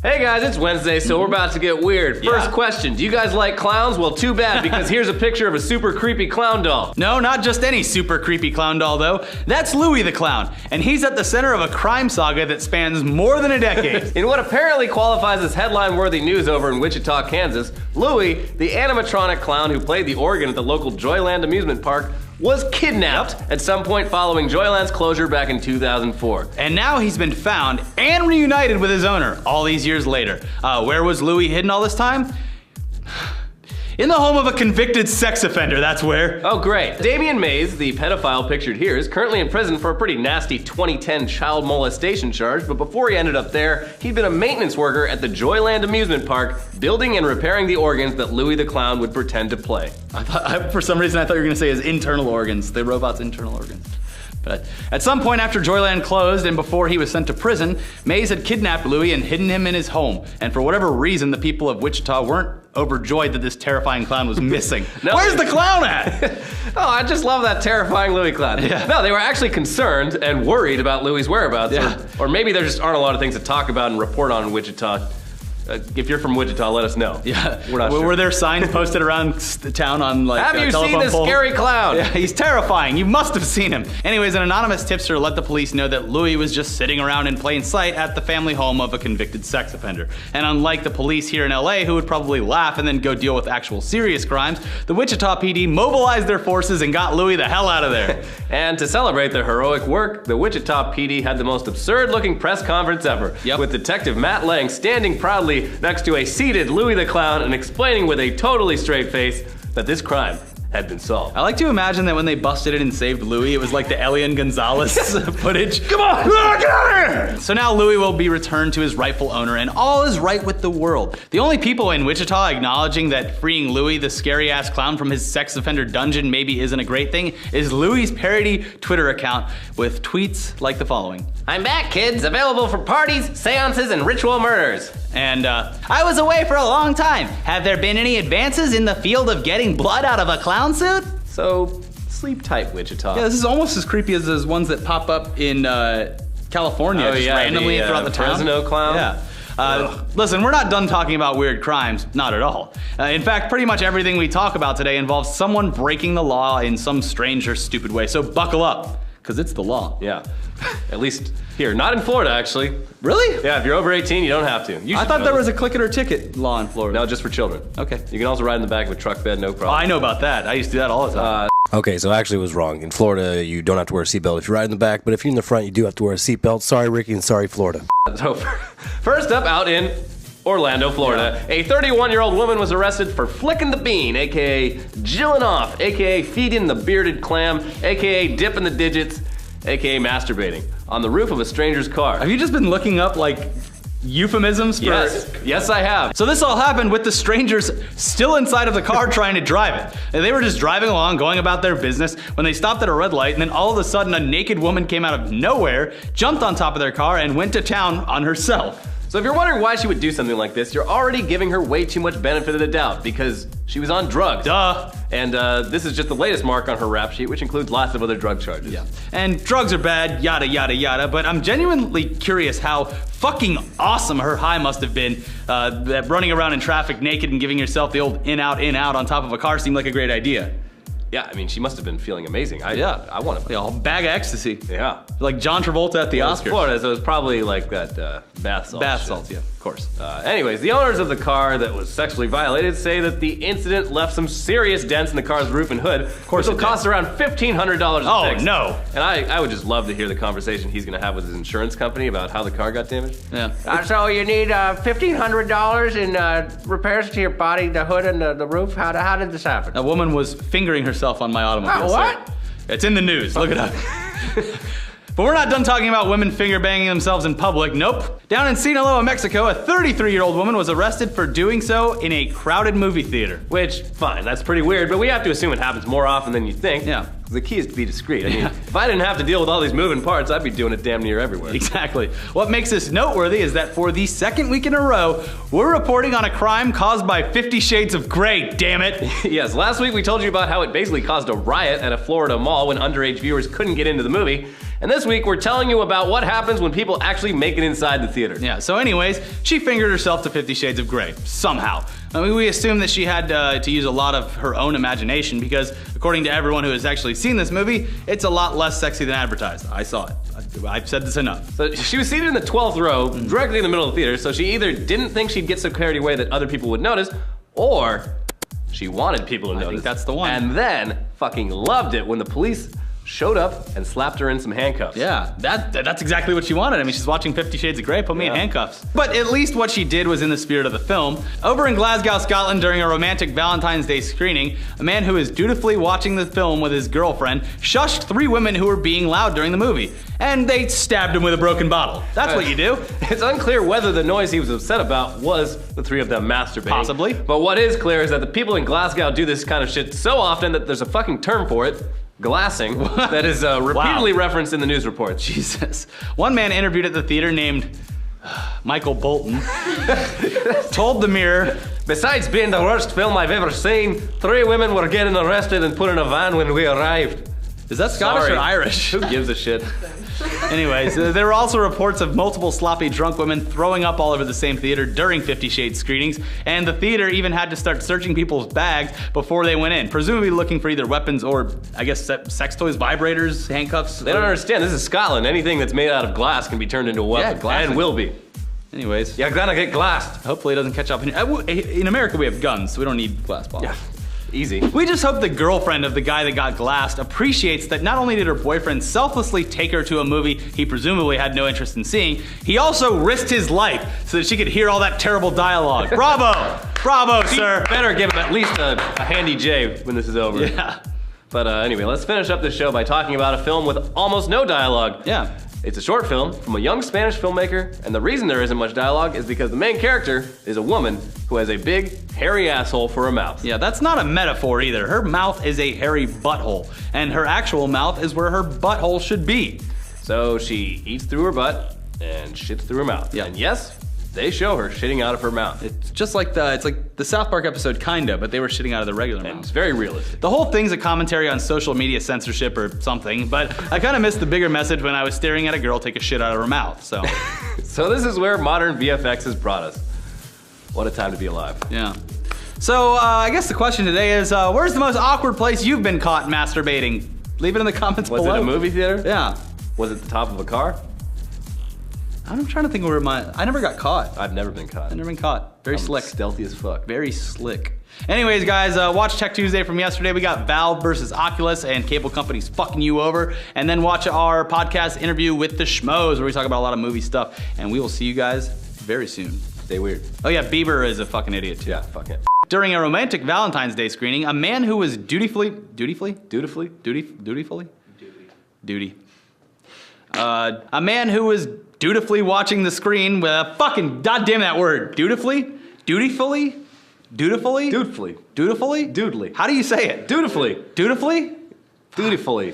Hey guys, it's Wednesday, so we're about to get weird. First question, do you guys like clowns? Well, too bad, because here's a picture of a super creepy clown doll. No, not just any super creepy clown doll, though. That's Louie the Clown, and he's at the center of a crime saga that spans more than a decade. In what apparently qualifies as headline-worthy news over in Wichita, Kansas, Louie, the animatronic clown who played the organ at the local Joyland amusement park, was kidnapped at some point following Joyland's closure back in 2004. And now he's been found and reunited with his owner all these years later. Where was Louie hidden all this time? In the home of a convicted sex offender, that's where. Oh great. Damian Mays, the pedophile pictured here, is currently in prison for a pretty nasty 2010 child molestation charge, but before he ended up there, he'd been a maintenance worker at the Joyland amusement park, building and repairing the organs that Louie the Clown would pretend to play. For some reason I thought you were gonna say his internal organs, the robot's internal organs. But at some point after Joyland closed and before he was sent to prison, Mays had kidnapped Louie and hidden him in his home. And for whatever reason, the people of Wichita weren't overjoyed that this terrifying clown was missing. No, where's the clown at? Oh, I just love that terrifying Louie clown. Yeah. No, they were actually concerned and worried about Louie's whereabouts. Yeah. Or maybe there just aren't a lot of things to talk about and report on in Wichita. If you're from Wichita, let us know. Yeah, we're not sure. Were there signs posted around the town on like Have you seen this scary clown? Yeah, he's terrifying. You must have seen him. Anyways, an anonymous tipster let the police know that Louie was just sitting around in plain sight at the family home of a convicted sex offender. And unlike the police here in LA, who would probably laugh and then go deal with actual serious crimes, the Wichita PD mobilized their forces and got Louie the hell out of there. And to celebrate their heroic work, the Wichita PD had the most absurd-looking press conference ever, with Detective Matt Lang standing proudly next to a seated Louie the Clown and explaining with a totally straight face that this crime had been solved. I like to imagine that when they busted it and saved Louie, it was like the Elian Gonzalez footage. Come on, get out of here! So now Louie will be returned to his rightful owner and all is right with the world. The only people in Wichita acknowledging that freeing Louie, the scary-ass clown from his sex offender dungeon maybe isn't a great thing, is Louie's parody Twitter account with tweets like the following. I'm back, kids, available for parties, seances, and ritual murders. And I was away for a long time. Have there been any advances in the field of getting blood out of a clown suit? So, sleep tight, Wichita. Yeah, this is almost as creepy as those ones that pop up in California, just randomly throughout the town. Fresno clown. Yeah. Listen, we're not done talking about weird crimes, not at all. In fact, pretty much everything we talk about today involves someone breaking the law in some strange or stupid way, so buckle up, because it's the law. Yeah, at least here, not in Florida actually. Really? Yeah, if you're over 18, you don't have to. I thought there was a click it or ticket law in Florida. No, just for children. Okay. You can also ride in the back of a truck bed, no problem. Oh, I know about that. I used to do that all the time. Okay, so actually it was wrong. In Florida, you don't have to wear a seatbelt if you ride in the back, but if you're in the front, you do have to wear a seatbelt. Sorry, Ricky, and sorry, Florida. So, first up, out in Orlando, Florida, a 31-year-old woman was arrested for flicking the bean, aka jilling off, aka feeding the bearded clam, aka dipping the digits, aka masturbating, on the roof of a stranger's car. Have you just been looking up like euphemisms for... Yes, I have. So this all happened with the strangers still inside of the car trying to drive it. And they were just driving along, going about their business, when they stopped at a red light, and then all of a sudden a naked woman came out of nowhere, jumped on top of their car, and went to town on herself. So if you're wondering why she would do something like this, you're already giving her way too much benefit of the doubt, because she was on drugs. Duh. And this is just the latest mark on her rap sheet, which includes lots of other drug charges. Yeah. And drugs are bad, yada, yada, yada, but I'm genuinely curious how fucking awesome her high must have been. That running around in traffic naked and giving yourself the old in, out on top of a car seemed like a great idea. Yeah, I mean, she must have been feeling amazing. I want to. Yeah, a bag of ecstasy. Yeah. Like John Travolta at the Oscars. Florida, so it was probably like that bath salt. Bath salts, yeah, of course. Anyways, the owners of the car that was sexually violated say that the incident left some serious dents in the car's roof and hood. Of course, which will cost around $1,500 to fix. Oh, no. And I would just love to hear the conversation he's going to have with his insurance company about how the car got damaged. Yeah. So you need $1,500 in repairs to your body, the hood, and the roof? How did this happen? A woman was fingering herself on my automobile. Oh, what? It's in the news. Look it up. But we're not done talking about women finger banging themselves in public. Nope. Down in Sinaloa, Mexico, a 33-year-old woman was arrested for doing so in a crowded movie theater. Which, fine, that's pretty weird, but we have to assume it happens more often than you think. Yeah. The key is to be discreet. I mean, if I didn't have to deal with all these moving parts, I'd be doing it damn near everywhere. Exactly. What makes this noteworthy is that for the second week in a row, we're reporting on a crime caused by 50 Shades of Grey, damn it. Yes, last week we told you about how it basically caused a riot at a Florida mall when underage viewers couldn't get into the movie. And this week, we're telling you about what happens when people actually make it inside the theater. Yeah, so anyways, she fingered herself to 50 Shades of Grey, somehow. I mean, we assume that she had to use a lot of her own imagination because, according to everyone who has actually seen this movie, it's a lot less sexy than advertised. I saw it. I've said this enough. So she was seated in the 12th row, directly in the middle of the theater, so she either didn't think she'd get so carried away that other people would notice, or she wanted people to notice. I think that's the one. And then fucking loved it when the police showed up and slapped her in some handcuffs. Yeah, that's exactly what she wanted. I mean, she's watching 50 Shades of Grey, put me in handcuffs. But at least what she did was in the spirit of the film. Over in Glasgow, Scotland, during a romantic Valentine's Day screening, a man who is dutifully watching the film with his girlfriend shushed 3 women who were being loud during the movie. And they stabbed him with a broken bottle. That's what you do. It's unclear whether the noise he was upset about was the 3 of them masturbating. Possibly. But what is clear is that the people in Glasgow do this kind of shit so often that there's a fucking term for it. Glassing, that is repeatedly referenced in the news reports. Jesus. One man interviewed at the theater named Michael Bolton told the Mirror, "Besides being the worst film I've ever seen, 3 women were getting arrested and put in a van when we arrived." Is that Scottish or Irish? Who gives a shit? Anyways, there were also reports of multiple sloppy drunk women throwing up all over the same theater during 50 Shades screenings, and the theater even had to start searching people's bags before they went in, presumably looking for either weapons or, I guess, sex toys, vibrators, handcuffs. They don't understand. This is Scotland. Anything that's made out of glass can be turned into a weapon, and will be. Anyways. You're gonna get glassed. Hopefully it doesn't catch up. In America, we have guns, so we don't need glass bottles. Yeah. Easy. We just hope the girlfriend of the guy that got glassed appreciates that not only did her boyfriend selflessly take her to a movie he presumably had no interest in seeing, he also risked his life so that she could hear all that terrible dialogue. Bravo! Bravo, sir! Better give him at least a handy J when this is over. Yeah. But anyway, let's finish up this show by talking about a film with almost no dialogue. Yeah. It's a short film from a young Spanish filmmaker, and the reason there isn't much dialogue is because the main character is a woman who has a big, hairy asshole for a mouth. Yeah, that's not a metaphor either. Her mouth is a hairy butthole, and her actual mouth is where her butthole should be. So she eats through her butt and shits through her mouth. Yeah. And yes, they show her shitting out of her mouth. It's just like it's like the South Park episode, kinda, but they were shitting out of the regular And mouth. it's very realistic. The whole thing's a commentary on social media censorship or something, but I kind of missed the bigger message when I was staring at a girl take a shit out of her mouth, so. So this is where modern VFX has brought us. What a time to be alive. Yeah. So I guess the question today is, where's the most awkward place you've been caught masturbating? Leave it in the comments Was below. it a movie theater? Yeah. Was it the top of a car? I'm trying to think where I never got caught. I've never been caught. I've never been caught. Very I'm slick. Stealthy as fuck. Very slick. Anyways, guys, watch Tech Tuesday from yesterday. We got Valve versus Oculus and cable companies fucking you over. And then watch our podcast interview with the Schmoes, where we talk about a lot of movie stuff. And we will see you guys very soon. Stay weird. Oh yeah, Bieber is a fucking idiot too. Yeah, fuck it. During a romantic Valentine's Day screening, a man who was dutifully? A man who was dutifully watching the screen with a fucking goddamn that word. Dutifully? Dutifully? Dutifully. Dutifully? Doodly. How do you say it? Dutifully. Dutifully? Dutifully.